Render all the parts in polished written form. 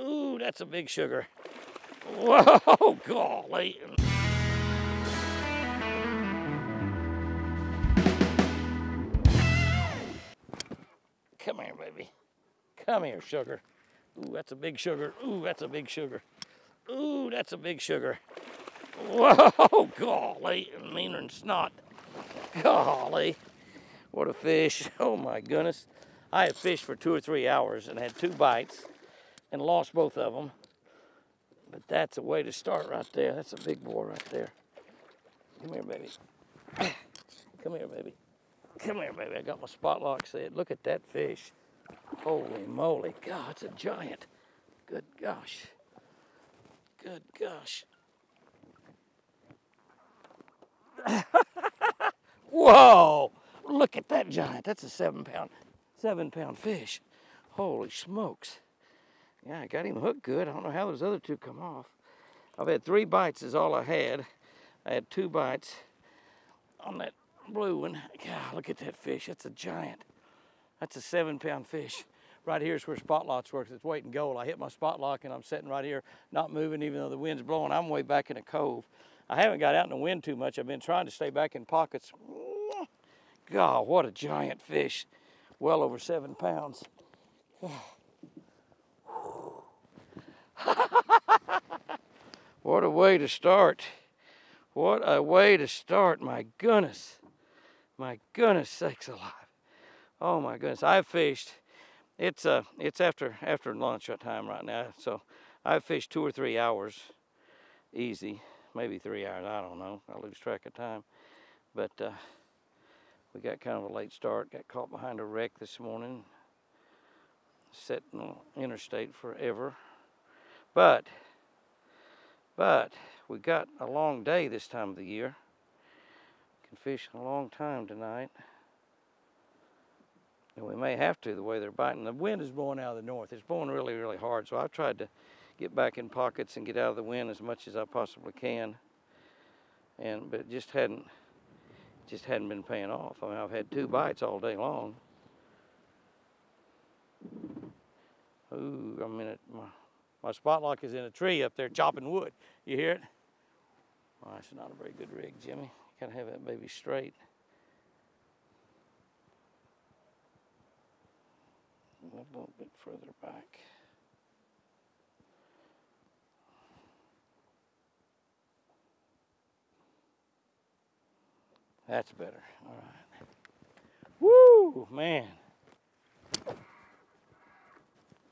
Ooh, that's a big sugar. Whoa, golly. Come here, baby. Come here, sugar. Ooh, that's a big sugar. Ooh, that's a big sugar. Ooh, that's a big sugar. Whoa, golly, meaner than snot. Golly, what a fish. Oh my goodness. I had fished for 2 or 3 hours and had 2 bites and lost both of them. But that's a way to start right there. That's a big boy right there. Come here, baby. Come here, baby. Come here, baby. I got my spot lock set. Look at that fish. Holy moly. God, it's a giant. Good gosh. Good gosh. Whoa! Look at that giant. That's a 7-pound fish. Holy smokes. Yeah, I got him hooked good. I don't know how those other 2 come off. I've had 3 bites is all I had. I had 2 bites on that blue one. God, look at that fish. That's a giant. That's a 7-pound fish. Right here is where spot locks works. It's weight and goal. I hit my spot lock and I'm sitting right here, not moving even though the wind's blowing. I'm way back in a cove. I haven't got out in the wind too much. I've been trying to stay back in pockets. God, what a giant fish. Well over 7 pounds. What a way to start. What a way to start, my goodness. My goodness sakes alive. Oh my goodness, I've fished. It's after lunch time right now, so I've fished 2 or 3 hours, easy, maybe 3 hours, I don't know, I lose track of time. But we got kind of a late start, got caught behind a wreck this morning, sitting on interstate forever. But we got a long day this time of the year. Can fish a long time tonight. And we may have to, the way they're biting. The wind is blowing out of the north. It's blowing really, really hard. So I've tried to get back in pockets and get out of the wind as much as I possibly can. But it just hadn't been paying off. I mean, I've had 2 bites all day long. Ooh, I mean, my spot lock is in a tree up there chopping wood. You hear it? Well, that's not a very good rig, Jimmy. You gotta have that baby straight. A little bit further back. That's better. All right. Woo, man.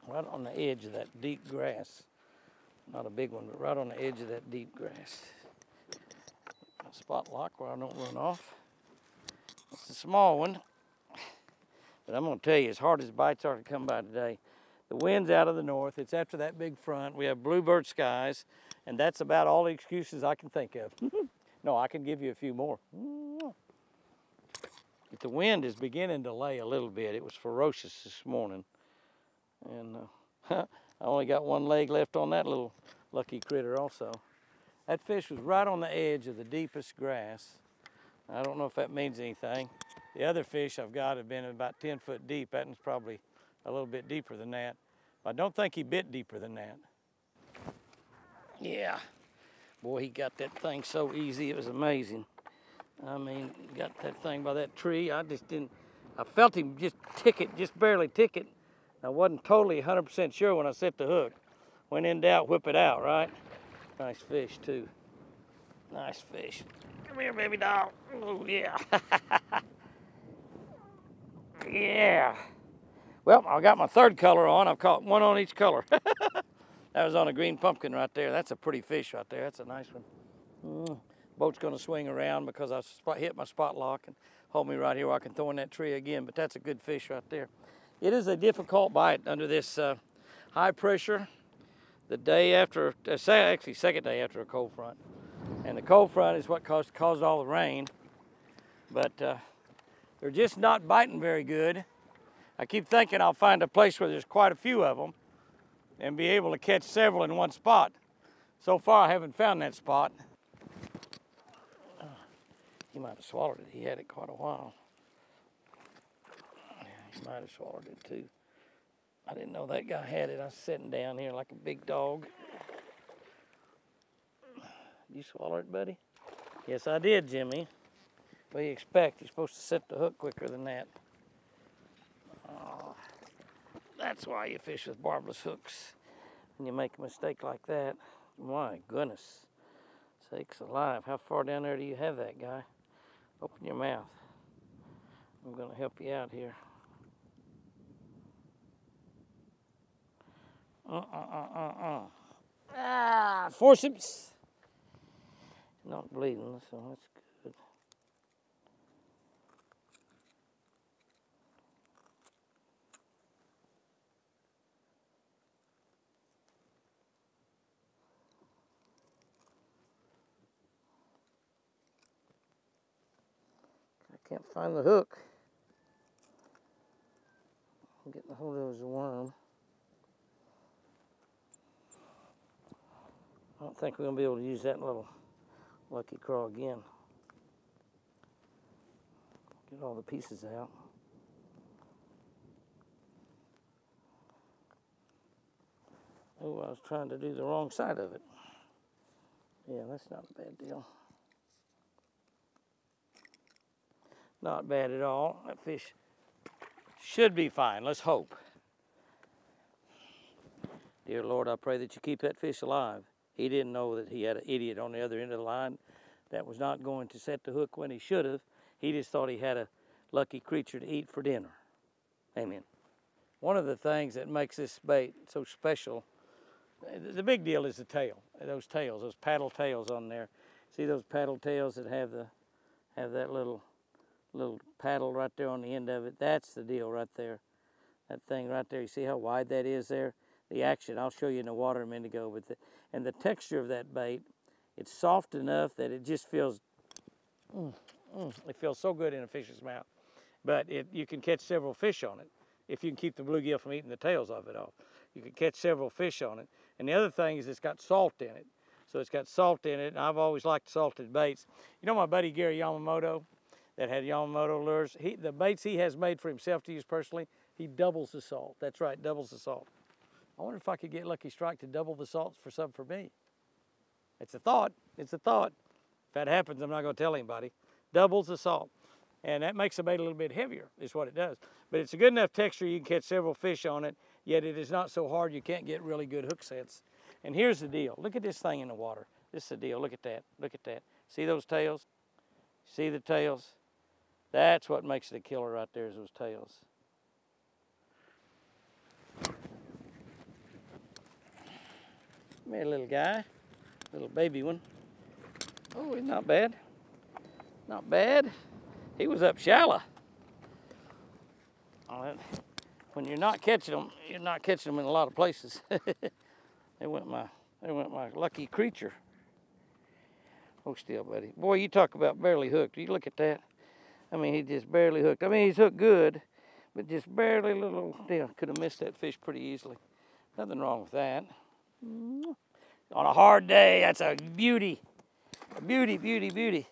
Right on the edge of that deep grass. Not a big one, but right on the edge of that deep grass. A spot lock where I don't run off. It's a small one. But I'm going to tell you, as hard as bites are to come by today, the wind's out of the north. It's after that big front. We have bluebird skies, and that's about all the excuses I can think of. No, I can give you a few more. But the wind is beginning to lay a little bit. It was ferocious this morning. And I only got 1 leg left on that little lucky critter also. That fish was right on the edge of the deepest grass. I don't know if that means anything. The other fish I've got have been about 10 foot deep. That one's probably a little bit deeper than that. I don't think he bit deeper than that. Yeah, boy, he got that thing so easy, it was amazing. I mean, got that thing by that tree. I felt him just tick it, just barely tick it. I wasn't totally 100% sure when I set the hook. When in doubt, whip it out, right? Nice fish, too. Nice fish. Come here, baby dog. Oh, yeah. Yeah. Well, I got my 3rd color on. I've caught 1 on each color. That was on a green pumpkin right there. That's a pretty fish right there. That's a nice one. Boat's going to swing around because I hit my spot lock and hold me right here where I can throw in that tree again. But that's a good fish right there. It is a difficult bite under this high pressure. The day after, actually 2nd day after a cold front. And the cold front is what caused all the rain. But they're just not biting very good. I keep thinking I'll find a place where there's quite a few of them and be able to catch several in one spot. So far, I haven't found that spot. He might have swallowed it. He had it quite a while. Yeah, he might have swallowed it too. I didn't know that guy had it. I was sitting down here like a big dog. You swallow it, buddy? Yes, I did, Jimmy. What do you expect? You're supposed to set the hook quicker than that. Oh, that's why you fish with barbless hooks. When you make a mistake like that, my goodness sakes alive. How far down there do you have that, guy? Open your mouth. I'm going to help you out here. Ah, forceps. Not bleeding, so that's good. I can't find the hook. I'm getting a hold of his worm. I don't think we're going to be able to use that little lucky craw again. Get all the pieces out. Oh, I was trying to do the wrong side of it. Yeah, that's not a bad deal. Not bad at all. That fish should be fine. Let's hope. Dear Lord, I pray that you keep that fish alive. He didn't know that he had an idiot on the other end of the line that was not going to set the hook when he should have. He just thought he had a lucky creature to eat for dinner. Amen. One of the things that makes this bait so special, the big deal is the tail. Those tails, those paddle tails on there. See those paddle tails that have that little paddle right there on the end of it? That's the deal right there. That thing right there. You see how wide that is there? The action, I'll show you in the water a minute ago. And the texture of that bait, it's soft enough that it just feels, it feels so good in a fish's mouth. But you can catch several fish on it if you can keep the bluegill from eating the tails of it off. You can catch several fish on it. And the other thing is it's got salt in it. So it's got salt in it, and I've always liked salted baits. You know my buddy Gary Yamamoto that had Yamamoto lures? The baits he has made for himself to use personally, he doubles the salt. That's right, doubles the salt. I wonder if I could get Lucky Strike to double the salt for me. It's a thought. It's a thought. If that happens, I'm not going to tell anybody. Doubles the salt. And that makes the bait a little bit heavier, is what it does. But it's a good enough texture you can catch several fish on it, yet it is not so hard you can't get really good hook sets. And here's the deal. Look at this thing in the water. This is the deal. Look at that. Look at that. See those tails? See the tails? That's what makes it a killer right there, is those tails. Come here, little guy. Little baby one. Oh, he's not bad. Not bad. He was up shallow. When you're not catching them, you're not catching them in a lot of places. They went my lucky creature. Hold still, buddy. Boy, you talk about barely hooked. You look at that. I mean, he just barely hooked. I mean, he's hooked good, but just barely little. Yeah, could have missed that fish pretty easily. Nothing wrong with that. On a hard day, that's a beauty. A beauty, beauty, beauty.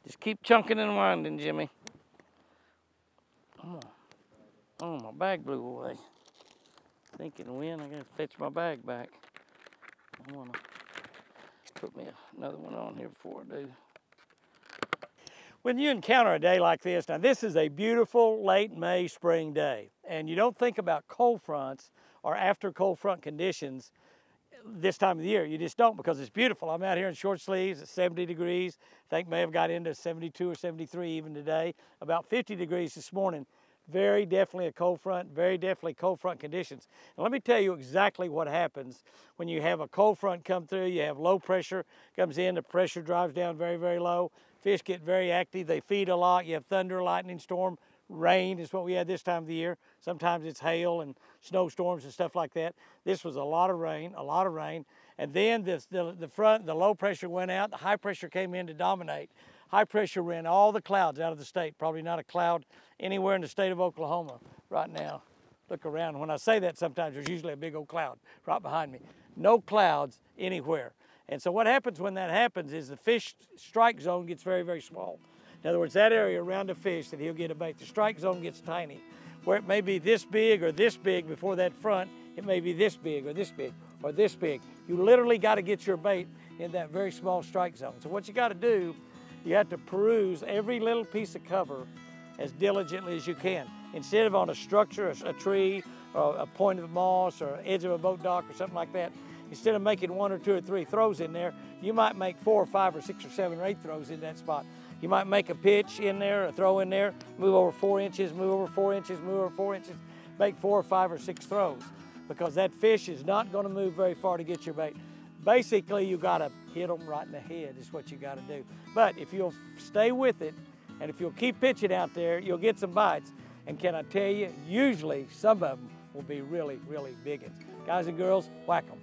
Just keep chunking and winding, Jimmy. Oh, my bag blew away. Thinking of when I gotta fetch my bag back. I wanna put me another one on here before I do. When you encounter a day like this, now this is a beautiful late May spring day, and you don't think about cold fronts or after cold front conditions this time of the year. You just don't, because it's beautiful. I'm out here in short sleeves. It's 70 degrees. I think may have got into 72 or 73 even today. About 50 degrees this morning. Very definitely a cold front, very definitely cold front conditions. And let me tell you exactly what happens when you have a cold front come through. You have low pressure comes in, the pressure drives down very, very low. Fish get very active, they feed a lot. You have thunder, lightning, storm, rain is what we had this time of the year. Sometimes it's hail and snowstorms and stuff like that. This was a lot of rain, a lot of rain. And then the low pressure went out, the high pressure came in to dominate. High pressure ran all the clouds out of the state. Probably not a cloud anywhere in the state of Oklahoma right now. Look around. When I say that, sometimes there's usually a big old cloud right behind me. No clouds anywhere. And so what happens when that happens is the fish strike zone gets very, very small. In other words, that area around the fish that he'll get a bait, the strike zone gets tiny. where it may be this big or this big before that front. It may be this big or this big or this big. You literally got to get your bait in that very small strike zone. So what you got to do, you have to peruse every little piece of cover as diligently as you can. Instead of on a structure, a tree, or a point of moss, or edge of a boat dock, or something like that, instead of making 1 or 2 or 3 throws in there, you might make 4 or 5 or 6 or 7 or 8 throws in that spot. You might make a pitch in there, a throw in there, move over 4 inches, move over 4 inches, move over 4 inches, make 4 or 5 or 6 throws, because that fish is not going to move very far to get your bait. Basically, you got to hit them right in the head is what you got to do. But if you'll stay with it, and if you'll keep pitching out there, you'll get some bites. And can I tell you, usually some of them will be really, really big ones. Guys and girls, whack them.